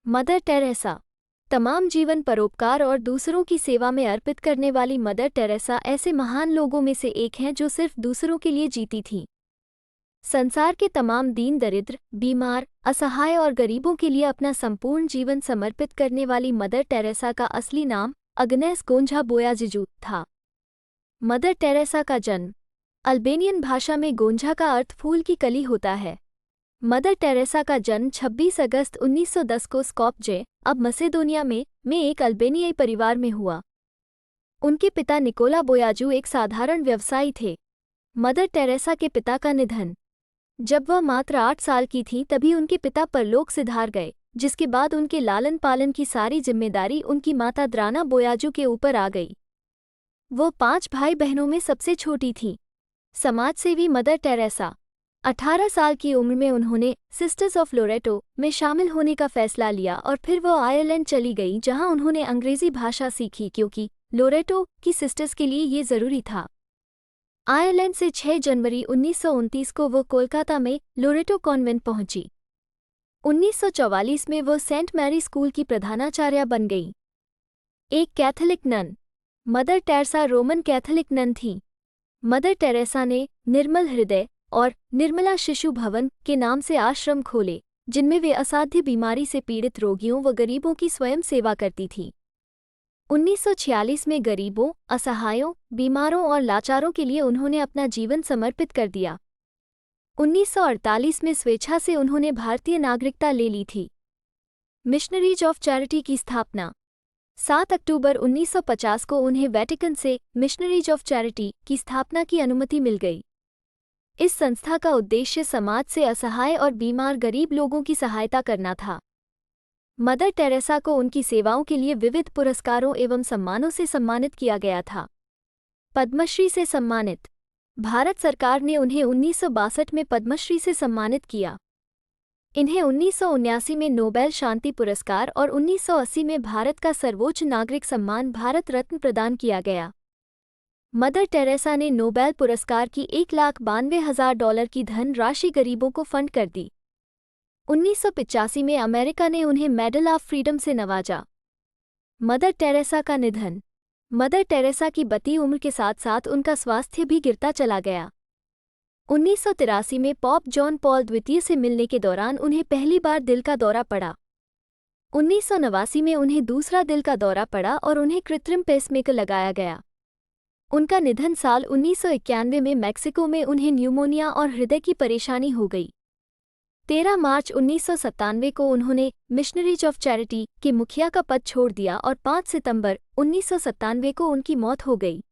Mother Teresa. तमाम जीवन परोपकार और दूसरों की सेवा में अर्पित करने वाली मदर टेरेसा ऐसे महान लोगों में से एक हैं जो सिर्फ दूसरों के लिए जीती थीं। संसार के तमाम दीन दरिद्र, बीमार, असहाय और गरीबों के लिए अपना संपूर्ण जीवन समर्पित करने वाली मदर टेरेसा का असली नाम अग्नेस गोंझा बोयाजिजू था। मदर टेरेसा का जन्म। अल्बेनियन भाषा में गोंझा का अर्थ फूल की कली होता है। मदर टेरेसा का जन्म 26 अगस्त 1910 को स्कोप्जे, अब मसेदोनिया में एक अल्बेनियाई परिवार में हुआ। उनके पिता निकोला बोयाजू एक साधारण व्यवसायी थे। मदर टेरेसा के पिता का निधन। जब वह मात्र 8 साल की थी तभी उनके पिता परलोक सिधार गए, जिसके बाद उनके लालन पालन की सारी जिम्मेदारी उनकी माता द्राना बोयाजू के ऊपर आ गई। वो 5 भाई बहनों में सबसे छोटी थीं। समाजसेवी मदर टेरेसा। 18 साल की उम्र में उन्होंने सिस्टर्स ऑफ लोरेटो में शामिल होने का फैसला लिया और फिर वो आयरलैंड चली गई, जहां उन्होंने अंग्रेजी भाषा सीखी क्योंकि लोरेटो की सिस्टर्स के लिए ये ज़रूरी था। आयरलैंड से 6 जनवरी 1929 को वो कोलकाता में लोरेटो कॉन्वेंट पहुंची। 1944 में वो सेंट मैरी स्कूल की प्रधानाचार्या बन गई। एक Catholic nun. Mother Teresa Roman Catholic nun थी। मदर टेरेसा ने निर्मल हृदय और निर्मला शिशु भवन के नाम से आश्रम खोले, जिनमें वे असाध्य बीमारी से पीड़ित रोगियों व गरीबों की स्वयं सेवा करती थीं। 1946 में गरीबों, असहायों, बीमारों और लाचारों के लिए उन्होंने अपना जीवन समर्पित कर दिया। 1948 में स्वेच्छा से उन्होंने भारतीय नागरिकता ले ली थी। मिशनरीज ऑफ चैरिटी की स्थापना। 7 अक्टूबर 1950 को उन्हें वेटिकन से मिशनरीज ऑफ चैरिटी की स्थापना की अनुमति मिल गई। इस संस्था का उद्देश्य समाज से असहाय और बीमार गरीब लोगों की सहायता करना था। मदर टेरेसा को उनकी सेवाओं के लिए विविध पुरस्कारों एवं सम्मानों से सम्मानित किया गया था। पद्मश्री से सम्मानित। भारत सरकार ने उन्हें 1962 में पद्मश्री से सम्मानित किया। इन्हें 1979 में नोबेल शांति पुरस्कार और 1980 में भारत का सर्वोच्च नागरिक सम्मान भारत रत्न प्रदान किया गया। मदर टेरेसा ने नोबेल पुरस्कार की $1,92,000 की धन राशि गरीबों को फंड कर दी। 1985 में अमेरिका ने उन्हें मेडल ऑफ फ्रीडम से नवाजा। मदर टेरेसा का निधन। मदर टेरेसा की बढ़ती उम्र के साथ साथ उनका स्वास्थ्य भी गिरता चला गया। 1983 में पॉप जॉन पॉल द्वितीय से मिलने के दौरान उन्हें पहली बार दिल का दौरा पड़ा। 1989 में उन्हें दूसरा दिल का दौरा पड़ा और उन्हें कृत्रिम पेसमेकर लगाया गया। उनका निधन साल 1991 में मैक्सिको में उन्हें न्यूमोनिया और हृदय की परेशानी हो गई। 13 मार्च 1997 को उन्होंने मिशनरीज ऑफ चैरिटी के मुखिया का पद छोड़ दिया और 5 सितंबर 1997 को उनकी मौत हो गई।